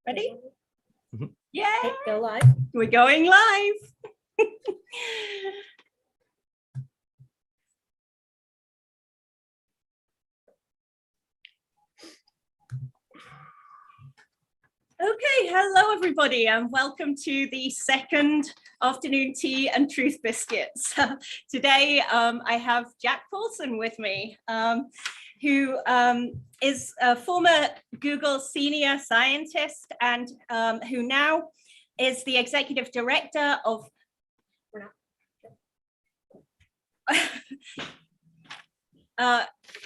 Ready? Mhm. Yeah. Okay, go live. We're going live. Okay, hello everybody and welcome to the second afternoon tea and truth biscuits. Today I have Jack Poulson with me, who is a former Google senior scientist and who now is the executive director of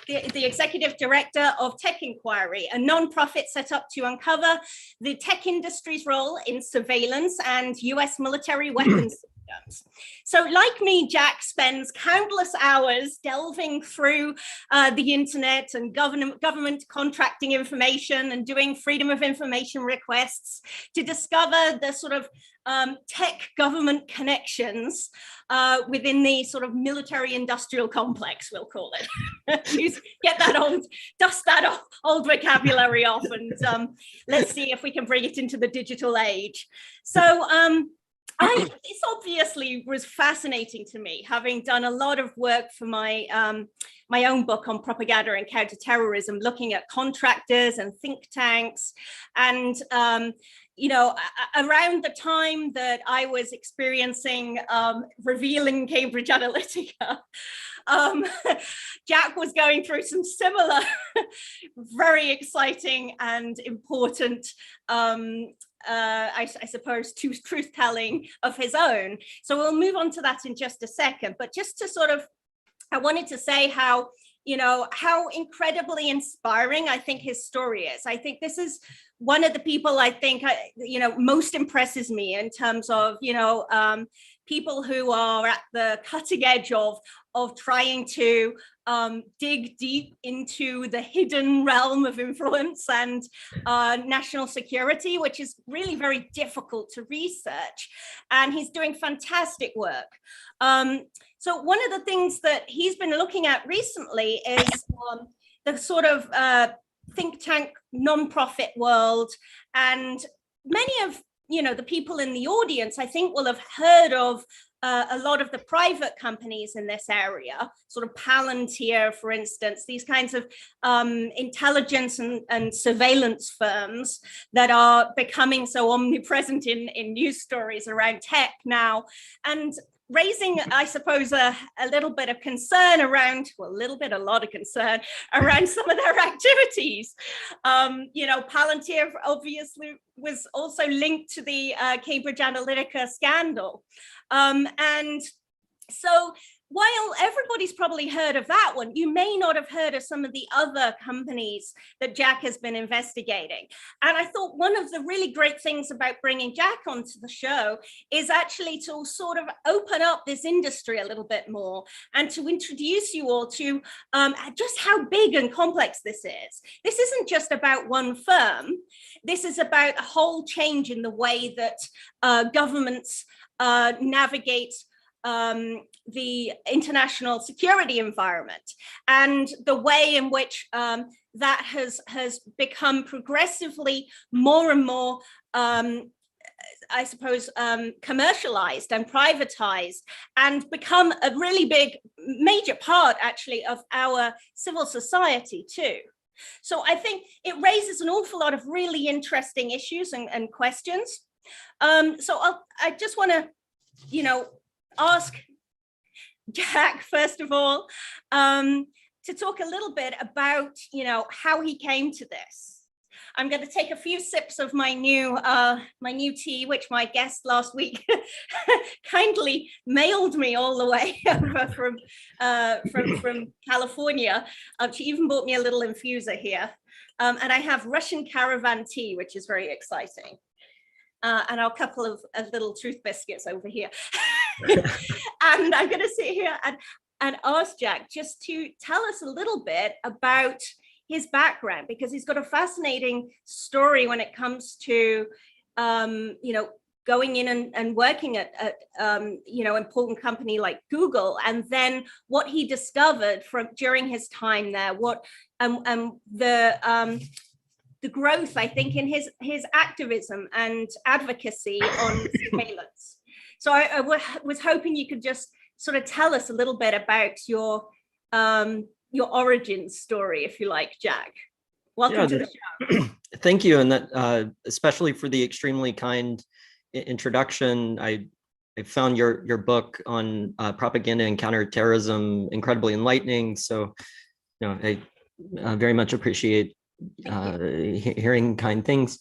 the executive director of Tech Inquiry, a non-profit set up to uncover the tech industry's role in surveillance and US military weapons systems. So like me, Jack spends countless hours delving through the internet and government contracting information and doing freedom of information requests to discover the sort of tech government connections within the sort of military industrial complex, we'll call it. Get that dust that old vocabulary off and let's see if we can bring it into the digital age. So this obviously was fascinating to me, having done a lot of work for my my own book on propaganda and counterterrorism, looking at contractors and think tanks. And you know, around the time that I was experiencing revealing Cambridge Analytica, Jack was going through some similar very exciting and important I suppose truth-telling of his own. So we'll move on to that in just a second, but just to sort of, I wanted to say how, you know, how incredibly inspiring I think his story is. I think this is one of the people I think, you know, most impresses me in terms of, you know, people who are at the cutting edge of trying to dig deep into the hidden realm of influence and national security, which is really very difficult to research. And he's doing fantastic work. So one of the things that he's been looking at recently is the sort of think tank nonprofit world, and many of, you know, the people in the audience I think will have heard of a lot of the private companies in this area, sort of Palantir, for instance, these kinds of intelligence and surveillance firms that are becoming so omnipresent in news stories around tech now, and raising, I suppose, a little bit of concern around, well, a lot of concern around some of their activities. You know, Palantir obviously was also linked to the Cambridge Analytica scandal. And so while everybody's probably heard of that one, you may not have heard of some of the other companies that Jack has been investigating. And I thought one of the really great things about bringing Jack onto the show is actually to sort of open up this industry a little bit more and to introduce you all to just how big and complex this is. This isn't just about one firm. This is about a whole change in the way that governments navigate the international security environment, and the way in which that has become progressively more and more, I suppose, commercialized and privatized, and become a really big, major part actually of our civil society too. So I think it raises an awful lot of really interesting issues and questions. So I just want to, you know, ask Jack, first of all, to talk a little bit about, you know, how he came to this. I'm going to take a few sips of my new tea, which my guest last week kindly mailed me all the way over from California. She even bought me a little infuser here, and I have Russian caravan tea, which is very exciting. And our couple of little truth biscuits over here. And I'm going to sit here and ask Jack just to tell us a little bit about his background, because he's got a fascinating story when it comes to, you know, going in and working at you know, important company like Google, and then what he discovered from during his time there, what the the growth, I think, in his activism and advocacy on surveillance. So I was hoping you could just sort of tell us a little bit about your origin story, if you like, Jack. Welcome to the show. Thank you, and that especially for the extremely kind introduction. I found your book on propaganda and counterterrorism incredibly enlightening. So, I very much appreciate hearing kind things.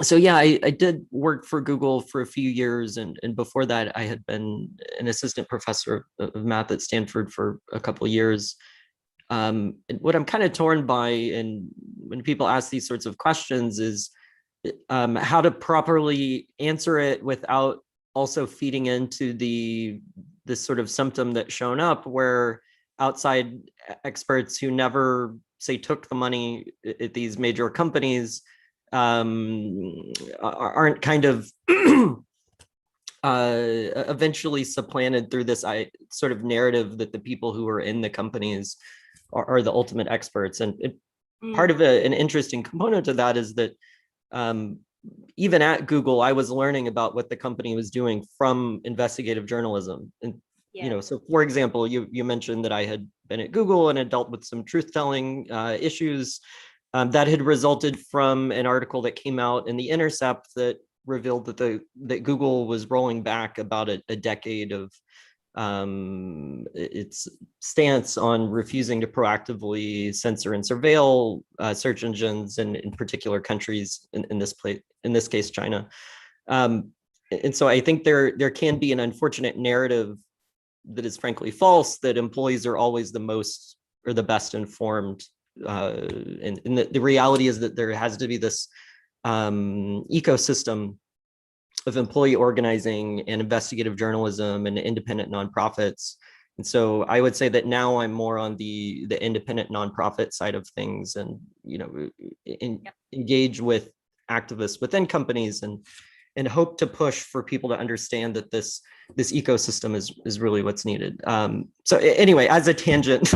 So yeah, I did work for Google for a few years, and before that, I had been an assistant professor of math at Stanford for a couple of years. What I'm kind of torn by, and when people ask these sorts of questions, is how to properly answer it without also feeding into this sort of symptom that's shown up, where outside experts who never, say, took the money at these major companies aren't kind of eventually supplanted through this sort of narrative that the people who are in the companies are the ultimate experts. And part of an interesting component to that is that even at Google, I was learning about what the company was doing from investigative journalism. And so for example, you mentioned that I had been at Google and had dealt with some truth-telling issues that had resulted from an article that came out in The Intercept that revealed that Google was rolling back about a decade of its stance on refusing to proactively censor and surveil search engines, and in particular countries, in this case China. And so I think there can be an unfortunate narrative that is frankly false, that employees are always the most or the best informed. And the reality is that there has to be this ecosystem of employee organizing and investigative journalism and independent nonprofits. And so I would say that now I'm more on the independent nonprofit side of things, and engage with activists within companies, and hope to push for people to understand that this ecosystem is really what's needed. So anyway, as a tangent,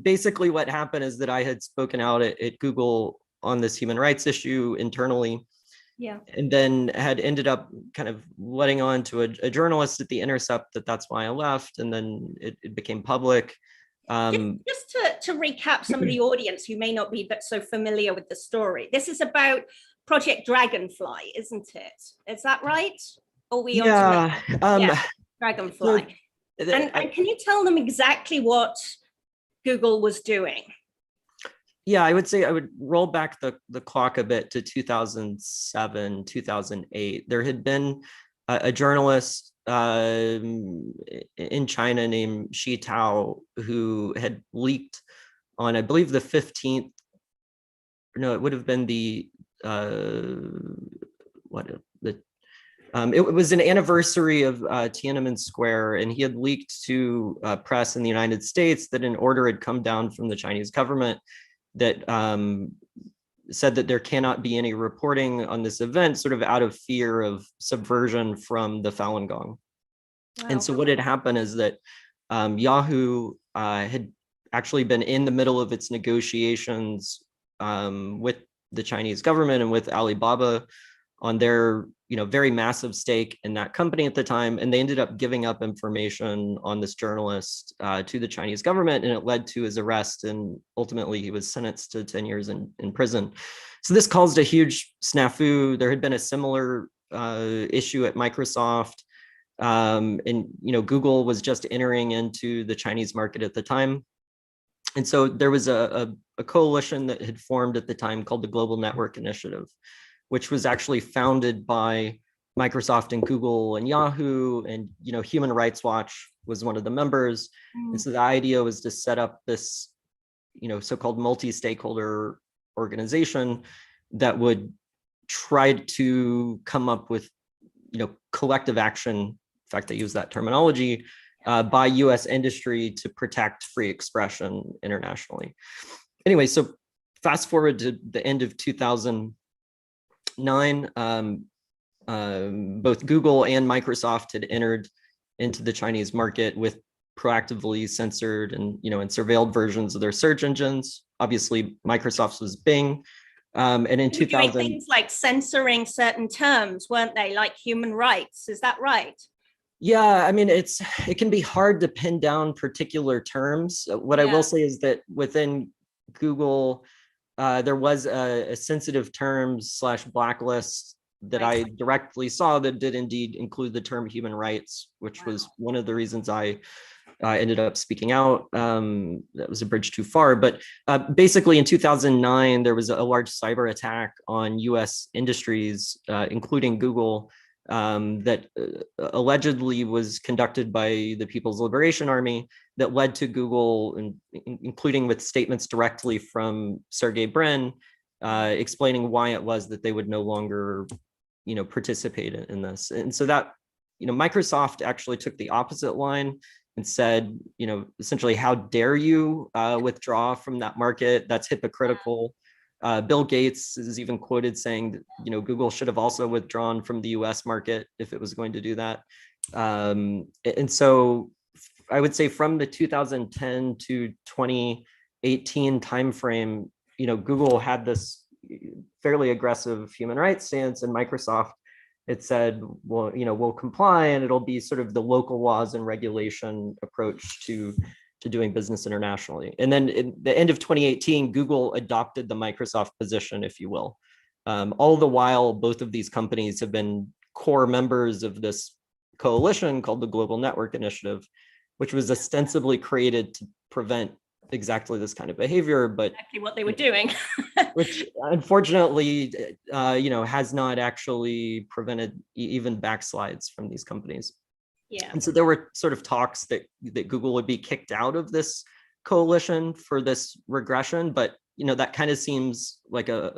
basically what happened is that I had spoken out at Google on this human rights issue internally. Yeah. And then had ended up kind of letting on to a journalist at The Intercept that's why I left, and then it became public. Just to recap some of the audience who may not be so familiar with the story, this is about Project Dragonfly, isn't it? Is that right? Or we Dragonfly. So, and can you tell them exactly what Google was doing? Yeah, I would say I would roll back the clock a bit to 2007, 2008. There had been a journalist in China named Shi Tao who had leaked on, I believe, the 15th. No, it would have been it was an anniversary of Tiananmen Square, and he had leaked to press in the United States that an order had come down from the Chinese government that said that there cannot be any reporting on this event, sort of out of fear of subversion from the Falun Gong. Wow. And so what had happened is that Yahoo had actually been in the middle of its negotiations with the Chinese government and with Alibaba on their very massive stake in that company at the time, and they ended up giving up information on this journalist to the Chinese government, and it led to his arrest, and ultimately he was sentenced to 10 years in prison. So this caused a huge snafu. There had been a similar issue at Microsoft, and Google was just entering into the Chinese market at the time. And so there was a coalition that had formed at the time called the Global Network Initiative, which was actually founded by Microsoft and Google and Yahoo, and Human Rights Watch was one of the members. And so the idea was to set up this so-called multi-stakeholder organization that would try to come up with collective action. In fact, I use that terminology by US industry to protect free expression internationally. Anyway, so fast forward to the end of 2009, both Google and Microsoft had entered into the Chinese market with proactively censored and, and surveilled versions of their search engines. Obviously, Microsoft's was Bing. And in 2000, doing things like censoring certain terms, weren't they? Like human rights, is that right? Yeah, I mean, it can be hard to pin down particular terms. What I will say is that within Google, there was a sensitive terms / blacklist that I directly saw that did indeed include the term human rights, which was one of the reasons I ended up speaking out. That was a bridge too far. But basically in 2009, there was a large cyber attack on US industries, including Google, that allegedly was conducted by the People's Liberation Army, that led to Google, including with statements directly from Sergey Brin, explaining why it was that they would no longer, participate in this. And so that, Microsoft actually took the opposite line and said, essentially, how dare you withdraw from that market? That's hypocritical. Bill Gates is even quoted saying that, Google should have also withdrawn from the US market if it was going to do that. And so I would say from the 2010 to 2018 timeframe, Google had this fairly aggressive human rights stance, and Microsoft, it said, well, we'll comply, and it'll be sort of the local laws and regulation approach to doing business internationally. And then in the end of 2018, Google adopted the Microsoft position, if you will. All the while, both of these companies have been core members of this coalition called the Global Network Initiative, which was ostensibly created to prevent exactly this kind of behavior, but exactly what they were doing, which unfortunately, has not actually prevented even backslides from these companies. Yeah. And so there were sort of talks that Google would be kicked out of this coalition for this regression, but that kind of seems like an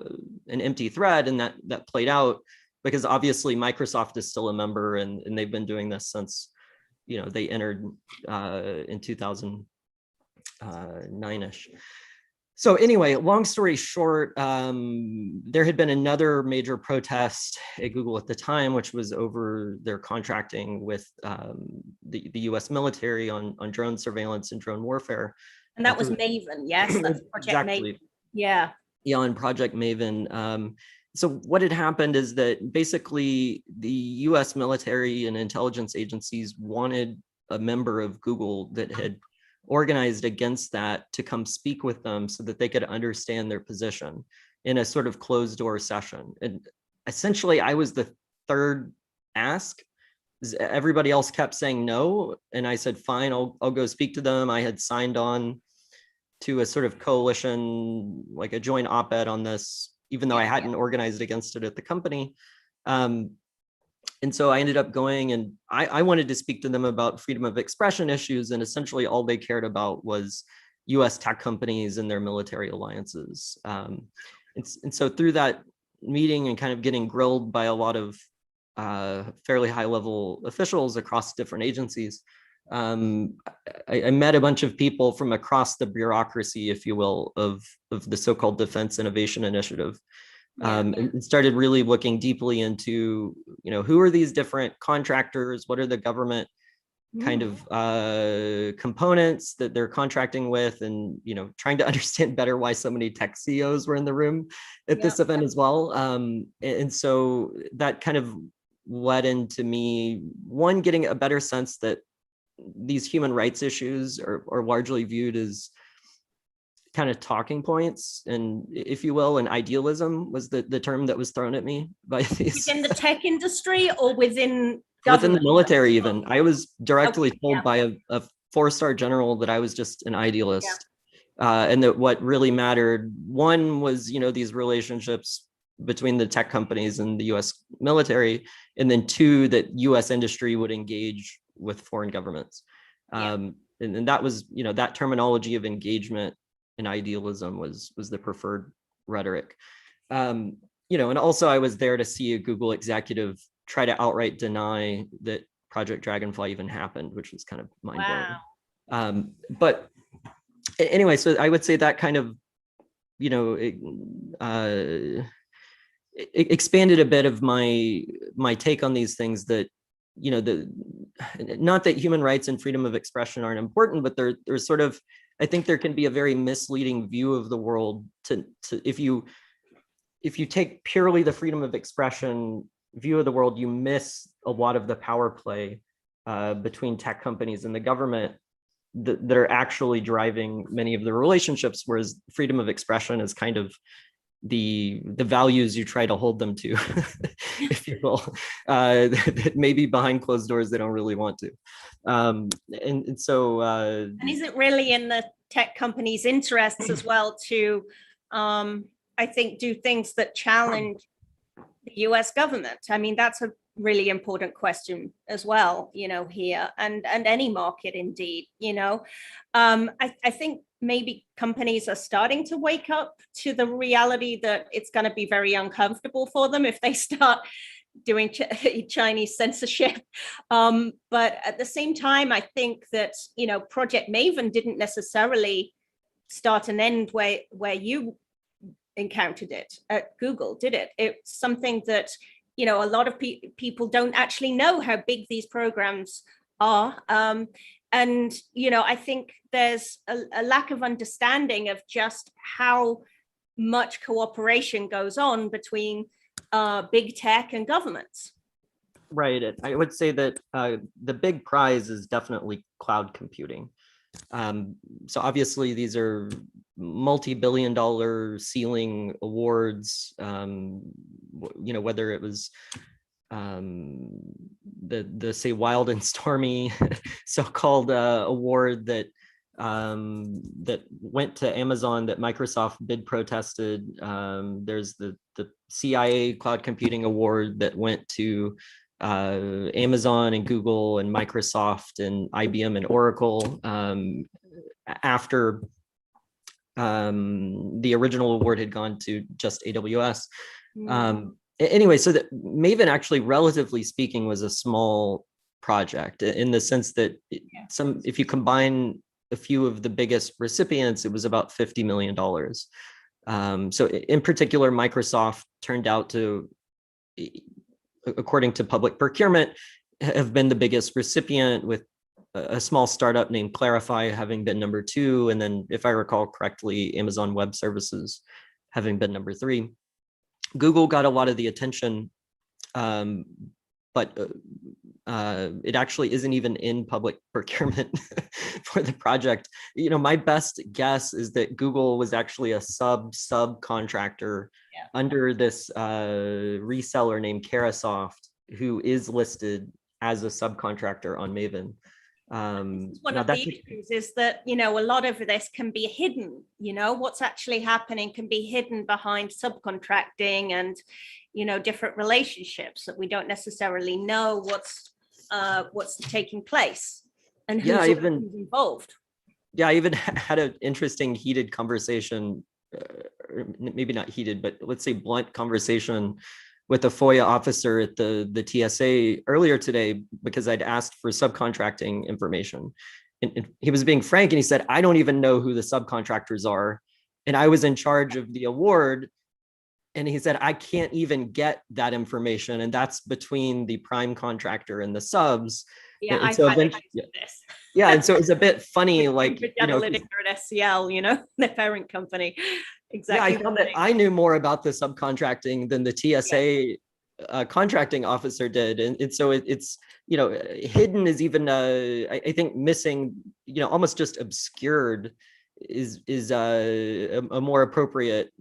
empty thread, and that played out because obviously Microsoft is still a member, and they've been doing this since they entered in 2009-ish. So anyway, long story short, there had been another major protest at Google at the time, which was over their contracting with the US military on drone surveillance and drone warfare. And that was Maven, yes? That's Project exactly. Maven. Yeah. Yeah, on Project Maven. So what had happened is that basically the US military and intelligence agencies wanted a member of Google that had organized against that to come speak with them so that they could understand their position in a sort of closed door session. And essentially I was the third ask. Everybody else kept saying no. And I said, fine, I'll go speak to them. I had signed on to a sort of coalition, like a joint op-ed on this, even though I hadn't organized against it at the company. And so I ended up going, and I wanted to speak to them about freedom of expression issues. And essentially all they cared about was US tech companies and their military alliances. And so through that meeting and kind of getting grilled by a lot of fairly high level officials across different agencies, I met a bunch of people from across the bureaucracy, if you will, of the so-called Defense Innovation Initiative. And started really looking deeply into, who are these different contractors? What are the government kind of components that they're contracting with? And, trying to understand better why so many tech CEOs were in the room at this event as well. And so that kind of led into me, one, getting a better sense that these human rights issues are largely viewed as kind of talking points, and if you will, and idealism was the term that was thrown at me by these. Within the tech industry or within government? Within the military even. I was directly told by a 4-star general that I was just an idealist. And that what really mattered, one was, these relationships between the tech companies and the US military, and then two, that US industry would engage with foreign governments. And that was, that terminology of engagement and idealism was the preferred rhetoric. And also I was there to see a Google executive try to outright deny that Project Dragonfly even happened, which was kind of mind-blowing. Wow. But anyway, so I would say that kind of, it expanded a bit of my take on these things, that, not that human rights and freedom of expression aren't important, but there's sort of, I think there can be a very misleading view of the world to if you take purely the freedom of expression view of the world, you miss a lot of the power play between tech companies and the government that are actually driving many of the relationships, whereas freedom of expression is kind of the values you try to hold them to, if you will, that maybe behind closed doors they don't really want to. And so and is it really in the tech companies' interests as well to I think do things that challenge the US government? I mean, that's a really important question as well, you know, here, and any market indeed, you know. I think maybe companies are starting to wake up to the reality that it's going to be very uncomfortable for them if they start doing Chinese censorship. But at the same time, I think that, you know, Project Maven didn't necessarily start and end where you encountered it at Google, did it? It's something that, you know, a lot of people don't actually know how big these programs are. And, you know, I think there's a lack of understanding of just how much cooperation goes on between big tech and governments. Right. I would say that the big prize is definitely cloud computing. So obviously these are multi-billion-dollar ceiling awards, you know, whether it was the say wild and stormy so-called award that that went to Amazon that Microsoft bid protested. There's the CIA Cloud Computing Award that went to Amazon and Google and Microsoft and IBM and Oracle after the original award had gone to just AWS. Anyway, so that Maven actually, relatively speaking, was a small project in the sense that if you combine a few of the biggest recipients, it was about $50 million. So in particular, Microsoft turned out to, according to public procurement, have been the biggest recipient, with a small startup named Clarify having been number 2. And then, if I recall correctly, Amazon Web Services having been number 3. Google got a lot of the attention, but it actually isn't even in public procurement for the project. You know, my best guess is that Google was actually a subcontractor under this reseller named Carasoft, who is listed as a subcontractor on Maven. One of the issues is that, you know, a lot of this can be hidden. You know, what's actually happening can be hidden behind subcontracting and, you know, different relationships that we don't necessarily know what's taking place and who's involved. Yeah, I even had an interesting heated conversation, maybe not heated, but let's say blunt conversation with a FOIA officer at the TSA earlier today, because I'd asked for subcontracting information. And he was being frank, and he said, I don't even know who the subcontractors are. And I was in charge of the award. And he said, I can't even get that information. And that's between the prime contractor and the subs. Yeah, and so this. Yeah, and so it's a bit funny, like, you know, Analytica or SCL, you know, the parent company. Exactly. Yeah, I found that I knew more about the subcontracting than the TSA contracting officer did. And so it's, you know, hidden is even, I think missing, you know, almost just obscured is a more appropriate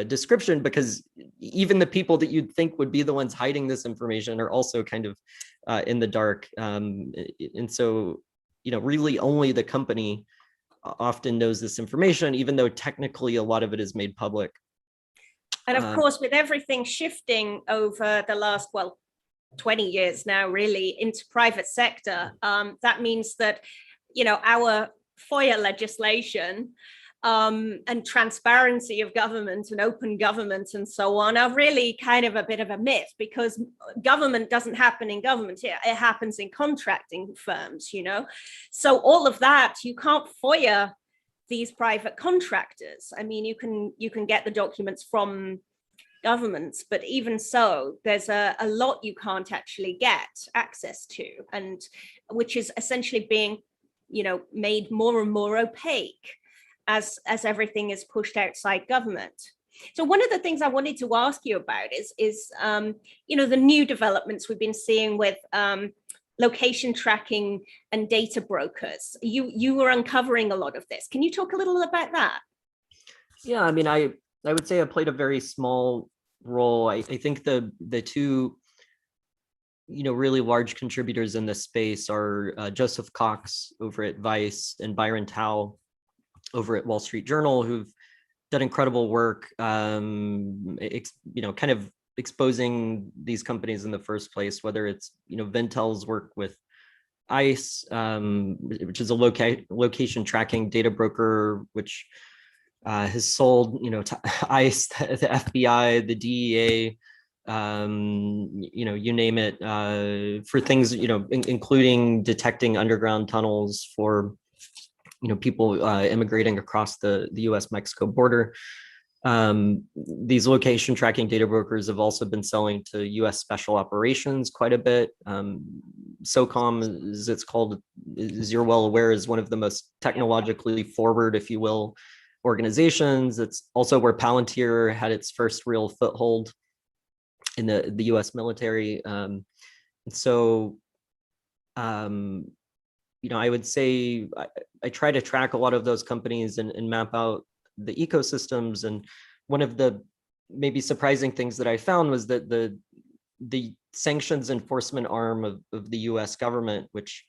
description, because even the people that you'd think would be the ones hiding this information are also kind of in the dark. And so, you know, really only the company often knows this information, even though technically a lot of it is made public. And of course, with everything shifting over the last, 20 years now, really, into private sector, that means that, you know, our FOIA legislation and transparency of government and open government and so on are really kind of a bit of a myth, because government doesn't happen in government. It happens in contracting firms, you know. So all of that, you can't FOIA these private contractors. I mean, you can get the documents from governments, but even so, there's a lot you can't actually get access to, and which is essentially being, made more and more opaque as everything is pushed outside government. So one of the things I wanted to ask you about is the new developments we've been seeing with location tracking and data brokers. You were uncovering a lot of this. Can you talk a little about that? Yeah, I mean, I would say I played a very small role. I think the two really large contributors in this space are Joseph Cox over at Vice and Byron Tao over at Wall Street Journal, who've done incredible work, kind of exposing these companies in the first place, whether it's, Ventel's work with ICE, which is a location tracking data broker, which has sold, to ICE, the FBI, the DEA, you name it, for things, including detecting underground tunnels for, people immigrating across the US-Mexico border. These location tracking data brokers have also been selling to US special operations quite a bit. SOCOM, as it's called, as you're well aware, is one of the most technologically forward, if you will, organizations. It's also where Palantir had its first real foothold in the US military. I would say I try to track a lot of those companies and map out the ecosystems. And one of the maybe surprising things that I found was that the sanctions enforcement arm of the US government, which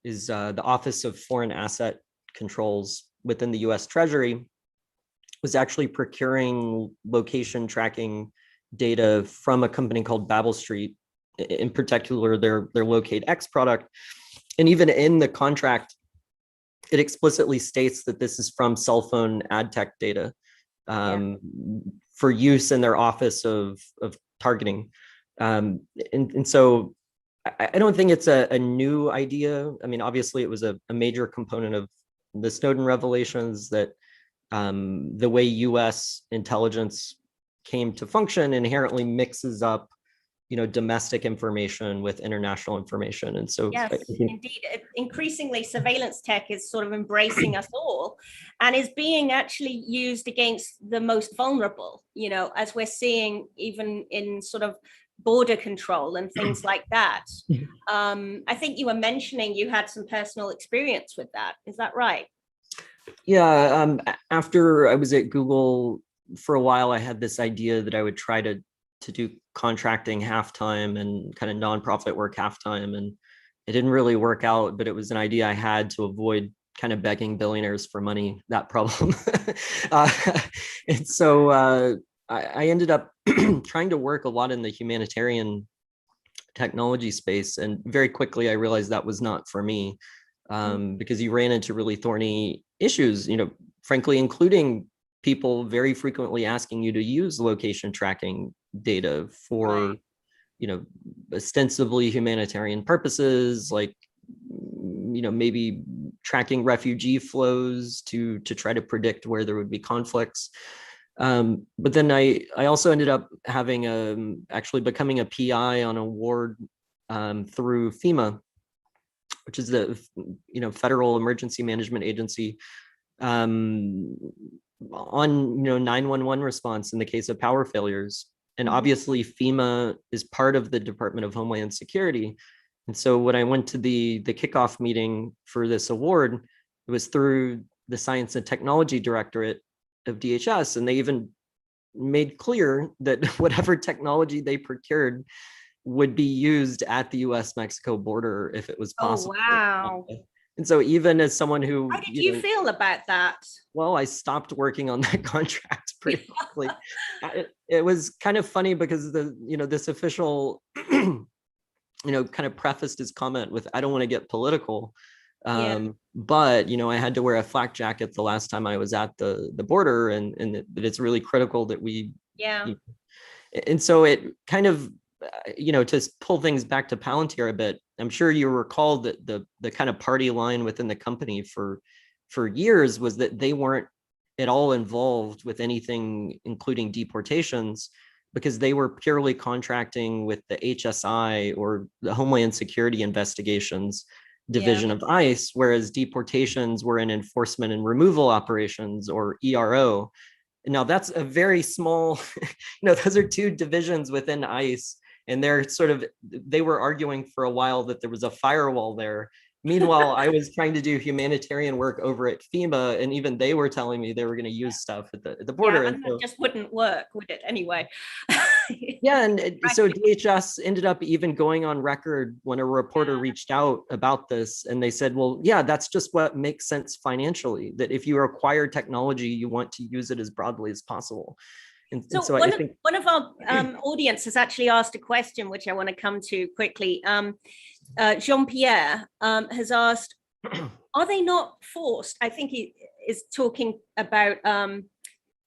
is the Office of Foreign Asset Controls within the US Treasury, was actually procuring location tracking data from a company called Babel Street, in particular their Locate X product. And even in the contract, it explicitly states that this is from cell phone ad tech data for use in their office of targeting. And so I don't think it's a new idea. I mean, obviously it was a major component of the Snowden revelations that the way US intelligence came to function inherently mixes up domestic information with international information. And so yes, indeed, increasingly surveillance tech is sort of embracing us all and is being actually used against the most vulnerable, as we're seeing even in sort of border control and things like that. I think you were mentioning you had some personal experience with that. Is that right? Yeah, after I was at Google for a while, I had this idea that I would try to do contracting half-time and kind of nonprofit work half-time, and it didn't really work out, but it was an idea I had to avoid kind of begging billionaires for money, that problem. And so I ended up trying to work a lot in the humanitarian technology space, and very quickly I realized that was not for me, because you ran into really thorny issues, frankly, including people very frequently asking you to use location tracking data for, ostensibly humanitarian purposes, like, maybe tracking refugee flows to try to predict where there would be conflicts. But then I also ended up having actually becoming a PI on a ward through FEMA, which is the Federal Emergency Management Agency, on 911 response in the case of power failures. And obviously FEMA is part of the Department of Homeland Security. And so when I went to the kickoff meeting for this award, it was through the Science and Technology Directorate of DHS. And they even made clear that whatever technology they procured would be used at the US-Mexico border if it was possible. Oh, wow. And so even as someone who— How did you feel about that? Well, I stopped working on that contract pretty quickly. It was kind of funny because this official, kind of prefaced his comment with, "I don't want to get political." But, I had to wear a flak jacket the last time I was at the border, and that it's really critical that we— And so it kind of, to pull things back to Palantir a bit, I'm sure you recall that the kind of party line within the company for years was that they weren't at all involved with anything, including deportations, because they were purely contracting with the HSI, or the Homeland Security Investigations Division of ICE, whereas deportations were in enforcement and removal operations, or ERO. Now that's a very small, those are two divisions within ICE, and they were arguing for a while that there was a firewall there. Meanwhile, I was trying to do humanitarian work over at FEMA, and even they were telling me they were going to use stuff at the border. Yeah, and that just wouldn't work, would it, anyway? Yeah, and so DHS ended up even going on record when a reporter reached out about this, and they said, well, yeah, that's just what makes sense financially, that if you acquire technology, you want to use it as broadly as possible. And so one of our audience has actually asked a question, which I want to come to quickly. Jean-Pierre has asked, are they not forced? I think he is talking about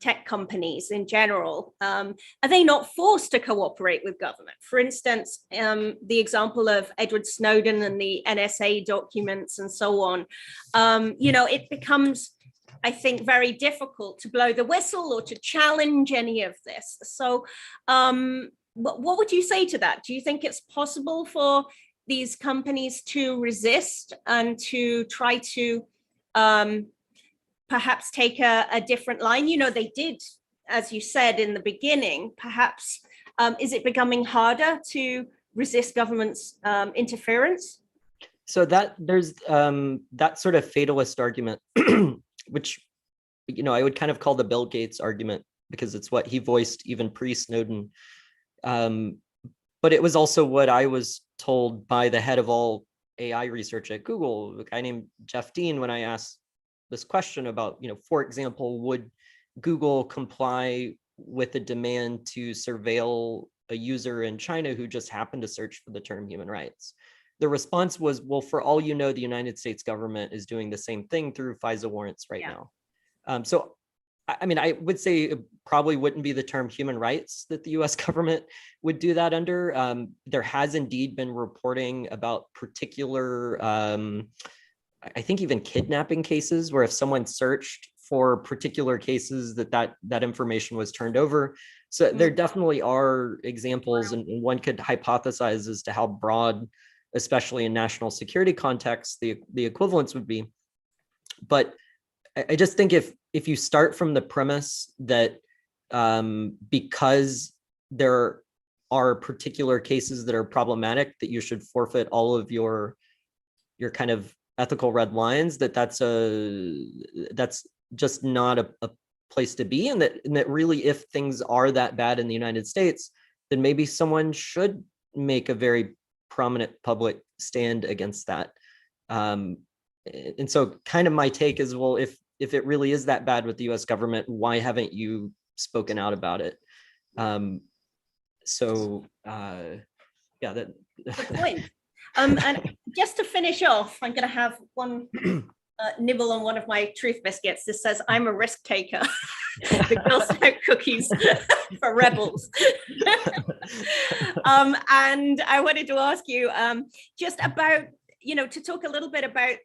tech companies in general. Are they not forced to cooperate with government? For instance, the example of Edward Snowden and the NSA documents and so on. It becomes, I think, very difficult to blow the whistle or to challenge any of this. So what would you say to that? Do you think it's possible for these companies to resist and to try to perhaps take a different line? They did, as you said in the beginning, perhaps, is it becoming harder to resist government's interference? So there's that sort of fatalist argument, which, I would kind of call the Bill Gates argument, because it's what he voiced even pre-Snowden. But it was also what I was told by the head of all AI research at Google, a guy named Jeff Dean, when I asked this question about, for example, would Google comply with the demand to surveil a user in China who just happened to search for the term human rights? The response was, well, for all you know, the United States government is doing the same thing through FISA warrants right now. So, I mean, I would say it probably wouldn't be the term human rights that the US government would do that under. There has indeed been reporting about particular, I think even kidnapping cases, where if someone searched for particular cases, that information was turned over. So there definitely are examples, and one could hypothesize as to how broad, especially in national security context, the equivalence would be. But I just think if you start from the premise that because there are particular cases that are problematic, that you should forfeit all of your kind of ethical red lines, that's just not a place to be, and that really, if things are that bad in the United States, then maybe someone should make a very prominent public stand against that. And so kind of my take is, well, if it really is that bad with the US government, why haven't you spoken out about it? Yeah, that. Good point. And just to finish off, I'm going to have one nibble on one of my Truth Biscuits. This says, I'm a risk taker. The Girl Scout cookies for rebels. And I wanted to ask you just about, to talk a little bit about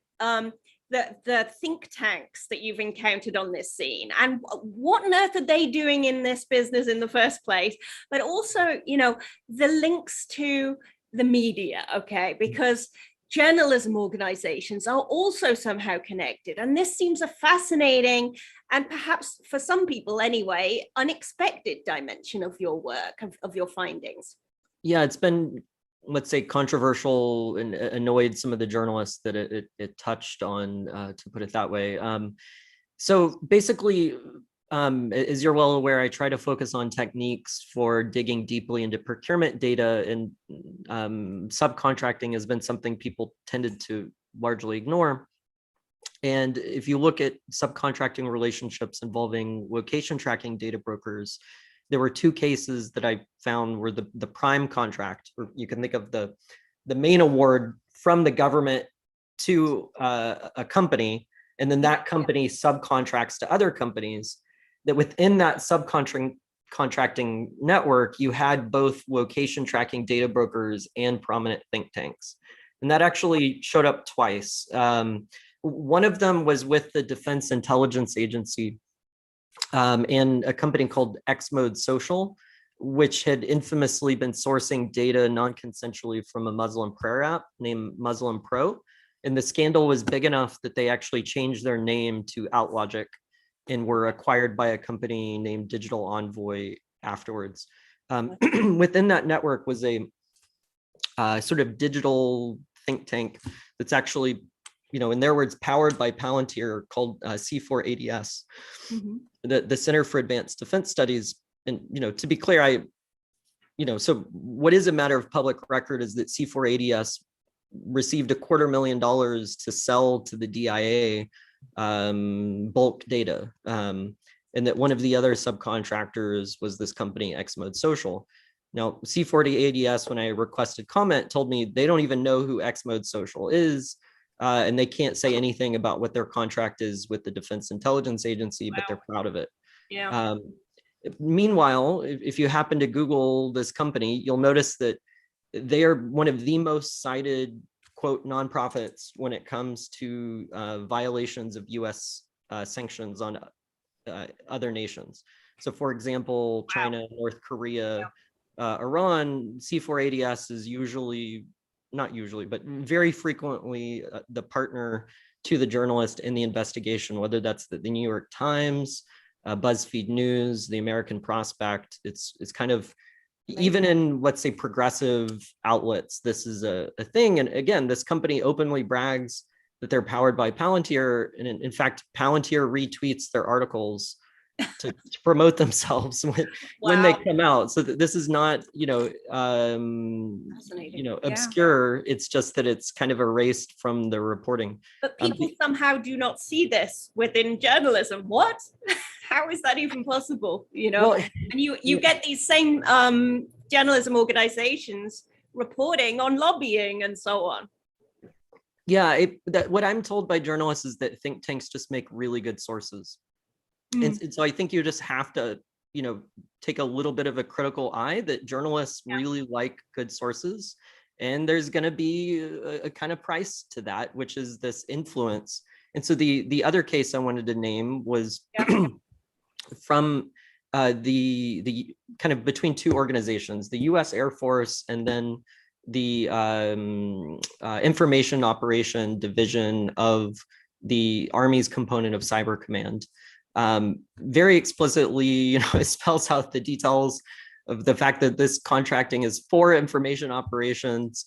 the think tanks that you've encountered on this scene, and what on earth are they doing in this business in the first place, but also, the links to the media, okay, because journalism organizations are also somehow connected, and this seems a fascinating, and perhaps for some people anyway, unexpected dimension of your work, of your findings. Yeah, it's been, let's say, controversial and annoyed some of the journalists that it touched on, to put it that way. So basically, as you're well aware, I try to focus on techniques for digging deeply into procurement data, and subcontracting has been something people tended to largely ignore. And if you look at subcontracting relationships involving location tracking data brokers, there were two cases that I found were the prime contract, or you can think of the main award from the government to a company, and then that company subcontracts to other companies. That within that subcontracting network, you had both location tracking data brokers and prominent think tanks. And that actually showed up twice. One of them was with the Defense Intelligence Agency, and a company called X Mode Social, which had infamously been sourcing data non-consensually from a Muslim prayer app named Muslim Pro. And the scandal was big enough that they actually changed their name to OutLogic and were acquired by a company named Digital Envoy afterwards. Within that network was a sort of digital think tank that's actually, in their words, powered by Palantir, called C4ADS, the Center for Advanced Defense Studies. And, to be clear, so what is a matter of public record is that C4ADS received $250,000 to sell to the DIA bulk data. And that one of the other subcontractors was this company, Xmode Social. Now, C40ADS, when I requested comment, told me they don't even know who Xmode Social is, and they can't say anything about what their contract is with the Defense Intelligence Agency, but they're proud of it. Yeah. Meanwhile, if you happen to Google this company, you'll notice that they are one of the most cited, quote, nonprofits when it comes to violations of US sanctions on other nations. So for example, China, North Korea, Iran, C4ADS is not usually, but very frequently the partner to the journalist in the investigation, whether that's the New York Times, BuzzFeed News, the American Prospect. It's kind of, even in, let's say, progressive outlets, this is a thing. And again, this company openly brags that they're powered by Palantir. And in fact, Palantir retweets their articles to promote themselves when they come out. So that this is not, obscure. Yeah. It's just that it's kind of erased from the reporting. But people somehow do not see this within journalism. What? How is that even possible? Well, and you get these same journalism organizations reporting on lobbying and so on. Yeah, what I'm told by journalists is that think tanks just make really good sources. And so I think you just have to, take a little bit of a critical eye that journalists really like good sources. And there's going to be a kind of price to that, which is this influence. And so the other case I wanted to name was from the kind of between two organizations, the US Air Force and then the Information Operation Division of the Army's component of Cyber Command. Very explicitly, it spells out the details of the fact that this contracting is for information operations,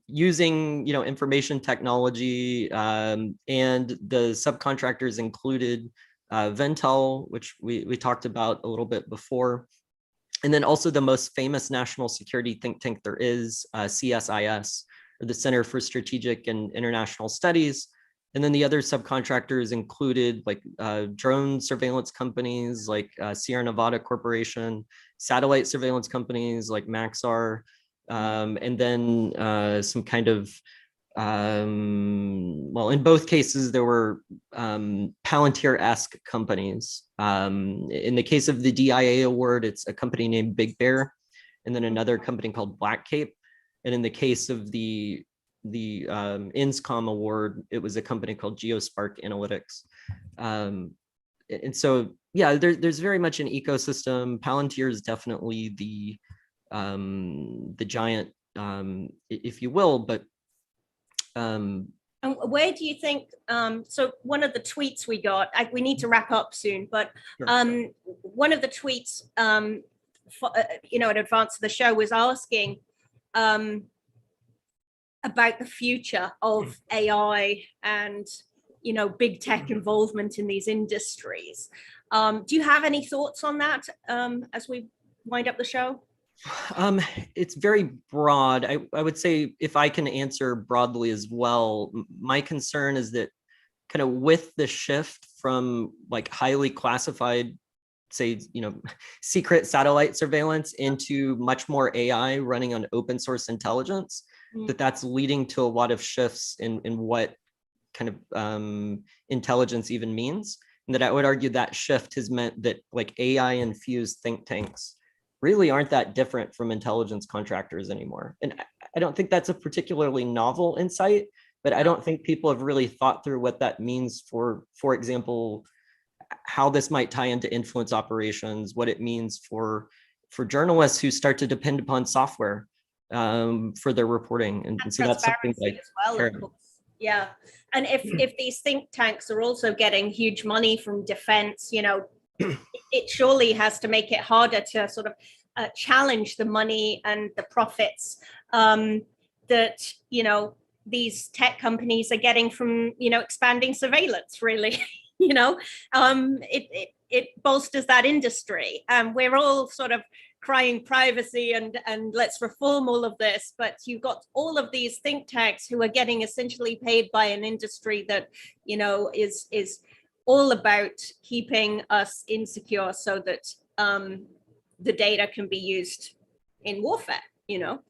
using, information technology, and the subcontractors included Ventel, which we talked about a little bit before. And then also the most famous national security think tank there is, CSIS, or the Center for Strategic and International Studies. And then the other subcontractors included like drone surveillance companies like Sierra Nevada Corporation, satellite surveillance companies like Maxar, and then some kind of, well, in both cases, there were Palantir-esque companies. In the case of the DIA award, it's a company named Big Bear, and then another company called Black Cape. And in the case of the INSCOM award, it was a company called GeoSpark Analytics. And so, yeah, there's very much an ecosystem. Palantir is definitely the giant, if you will, but. And where do you think, so one of the tweets we got, we need to wrap up soon, but one of the tweets, in advance of the show was asking, about the future of AI and, big tech involvement in these industries. Do you have any thoughts on that as we wind up the show? It's very broad. I would say, if I can answer broadly as well, my concern is that kind of with the shift from like highly classified, say, secret satellite surveillance into much more AI running on open source intelligence, that's leading to a lot of shifts in what kind of intelligence even means. And that I would argue that shift has meant that like AI infused think tanks really aren't that different from intelligence contractors anymore. And I don't think that's a particularly novel insight, but I don't think people have really thought through what that means for example, how this might tie into influence operations, what it means for for journalists who start to depend upon software for their reporting. And so that's something transparency like as well, of course. Yeah. And if these think tanks are also getting huge money from defense, you know, it surely has to make it harder to sort of challenge the money and the profits that, you know, these tech companies are getting from, you know, expanding surveillance, really. You know, it bolsters that industry. We're all sort of crying privacy and let's reform all of this, but you've got all of these think tanks who are getting essentially paid by an industry that, you know, is all about keeping us insecure so that the data can be used in warfare, you know.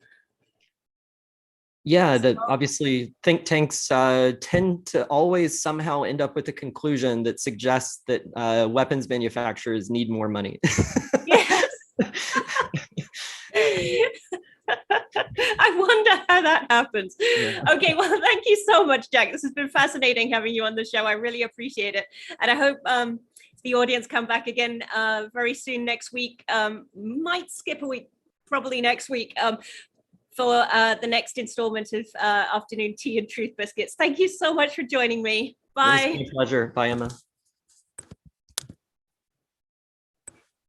Yeah, that obviously think tanks tend to always somehow end up with a conclusion that suggests that weapons manufacturers need more money. Yes. I wonder how that happens. Yeah. Okay, well, thank you so much, Jack. This has been fascinating having you on the show. I really appreciate it. And I hope the audience come back again very soon next week. Might skip a week, probably next week. For the next installment of Afternoon Tea and Truth Biscuits. Thank you so much for joining me. Bye. It was my pleasure. Bye, Emma.